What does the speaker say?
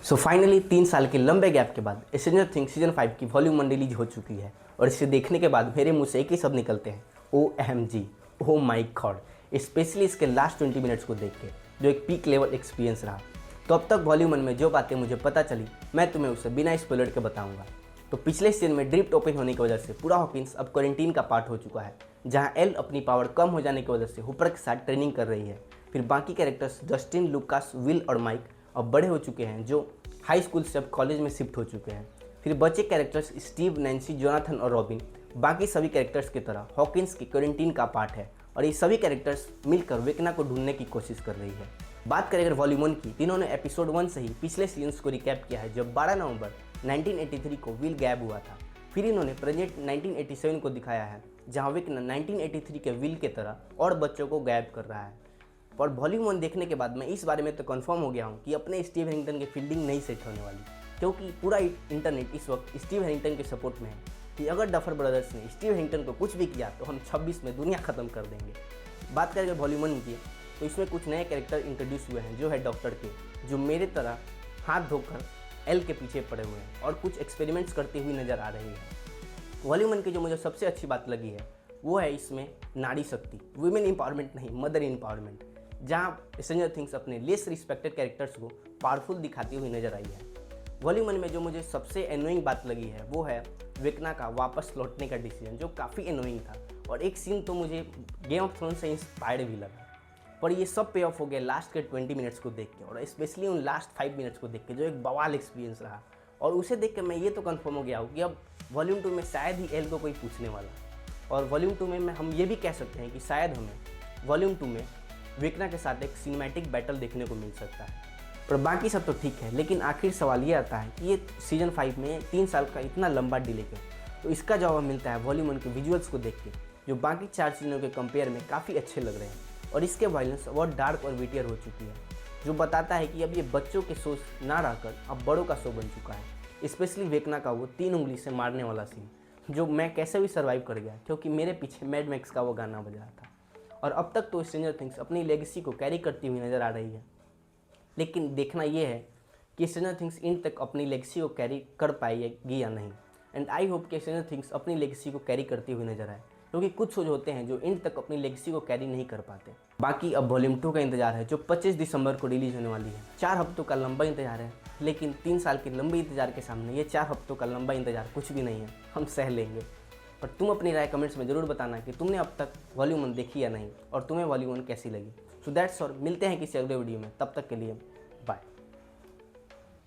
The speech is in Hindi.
सो फाइनली 3 साल के लंबे गैप के बाद स्ट्रेंजर थिंग्स सीजन 5 की वॉल्यूम 1 रिलीज हो चुकी है और इसे देखने के बाद मेरे मुंह से एक ही शब्द निकलते हैं, OMG, ओ माई गॉड। स्पेशली इसके लास्ट 20 मिनट्स को देख के जो एक पीक लेवल एक्सपीरियंस रहा। तो अब तक वॉल्यूम 1 में जो बातें मुझे पता चली मैं तुम्हें उसे बिना स्पॉइलर के बताऊंगा। तो पिछले सीजन में ड्रिफ्ट ओपन होने की वजह से पूरा हॉकिंस अब क्वारंटीन का पार्ट हो चुका है, जहां एल अपनी पावर कम हो जाने की वजह से हुपर के साथ ट्रेनिंग कर रही है। फिर बाकी कैरेक्टर्स जस्टिन, लुकास, विल और माइक अब बड़े हो चुके हैं, जो हाई स्कूल से अब कॉलेज में शिफ्ट हो चुके हैं। फिर बचे कैरेक्टर्स स्टीव, नैन्सी, जोनाथन और रॉबिन बाकी सभी कैरेक्टर्स की तरह हॉकिंस की क्वारंटीन का पार्ट है और ये सभी कैरेक्टर्स मिलकर वेकना को ढूंढने की कोशिश कर रही है। बात करें अगर वॉल्यूम 1 की, इन्होंने एपिसोड 1 से ही पिछले सीजन्स को रिकैप किया है, जब 12 नवंबर 1983 को विल गैब हुआ था। फिर इन्होंने प्रेजेंट 1987 को दिखाया है, जहां वेकना 1983 के विल के तरह और बच्चों को गैब कर रहा है। और वॉल्यूम 1 देखने के बाद मैं इस बारे में तो कंफर्म हो गया हूँ कि अपने स्टीव हैरिंगटन की फील्डिंग नहीं सेट होने वाली, क्योंकि पूरा इंटरनेट इस वक्त स्टीव हैरिंगटन के सपोर्ट में है कि अगर डफर ब्रदर्स ने स्टीव हैरिंगटन को कुछ भी किया तो हम 26 में दुनिया ख़त्म कर देंगे। बात करें अगर वॉल्यूम 1 की, तो इसमें कुछ नए कैरेक्टर इंट्रोड्यूस हुए हैं, जो है डॉक्टर के, जो मेरे तरह हाथ धोकर एल के पीछे पड़े हुए हैं और कुछ एक्सपेरिमेंट्स करती हुई नज़र आ रही है। वॉल्यूम 1 की जो मुझे सबसे अच्छी बात लगी है वो है इसमें नारी शक्ति, वुमेन एम्पावरमेंट नहीं, मदर एम्पावरमेंट, जहाँ स्ट्रेंजर थिंग्स अपने लेस रिस्पेक्टेड कैरेक्टर्स को पावरफुल दिखाती हुई नजर आई है। वॉल्यूम 1 में जो मुझे सबसे एनोइंग बात लगी है वो है वेकना का वापस लौटने का डिसीजन, जो काफ़ी एनोइंग था और एक सीन तो मुझे गेम ऑफ थ्रोन्स से इंस्पायर्ड भी लगा। पर ये सब पे ऑफ हो गया लास्ट के 20 मिनट्स को देख के, और स्पेशली उन लास्ट 5 मिनट्स को देख के, जो एक बवाल एक्सपीरियंस रहा। और उसे देख के मैं ये तो कंफर्म हो गया हूँ कि अब वॉल्यूम 2 में शायद ही एल को कोई पूछने वाला, और वॉल्यूम 2 में हम ये भी कह सकते हैं कि शायद हमें वॉल्यूम 2 में वेकना के साथ एक सिनेमैटिक बैटल देखने को मिल सकता है। पर बाकी सब तो ठीक है, लेकिन आखिर सवाल ये आता है कि ये सीजन 5 में 3 साल का इतना लंबा डिले क्यों? तो इसका जवाब मिलता है वॉल्यूम 1 के विजुअल्स को देख के, जो बाकी 4 सीजनों के कंपेयर में काफ़ी अच्छे लग रहे हैं, और इसके वायलेंस बहुत डार्क और विटियर हो चुकी है, जो बताता है कि अब ये बच्चों के शो ना रहकर अब बड़ों का शो बन चुका है। स्पेशली वेकना का वो 3 उंगली से मारने वाला सीन, जो मैं कैसे भी सर्वाइव कर गया, क्योंकि मेरे पीछे मैड मैक्स का वो गाना बज रहा था। और अब तक तो स्ट्रेंजर थिंग्स अपनी लेगेसी को कैरी करती हुई नज़र आ रही है, लेकिन देखना यह है कि स्ट्रेंजर थिंग्स इन तक अपनी लेगेसी को कैरी कर पाएगी या नहीं। एंड आई होप कि स्ट्रेंजर थिंग्स अपनी लेगेसी को कैरी करती हुई नजर आए, क्योंकि कुछ शोज होते हैं जो इन तक अपनी लेगेसी को कैरी नहीं कर पाते। बाकी अब वॉल्यूम 2 का इंतजार है, जो 25 दिसंबर को रिलीज होने वाली है। 4 हफ्तों का लंबा इंतजार है, लेकिन 3 साल के लंबे इंतजार के सामने ये 4 हफ्तों का लंबा इंतजार कुछ भी नहीं है, हम सह लेंगे। और तुम अपनी राय कमेंट्स में ज़रूर बताना कि तुमने अब तक वॉल्यूम 1 देखी या नहीं, और तुम्हें वॉल्यूम 1 कैसी लगी। सो दैट्स ऑल, मिलते हैं किसी अगले वीडियो में, तब तक के लिए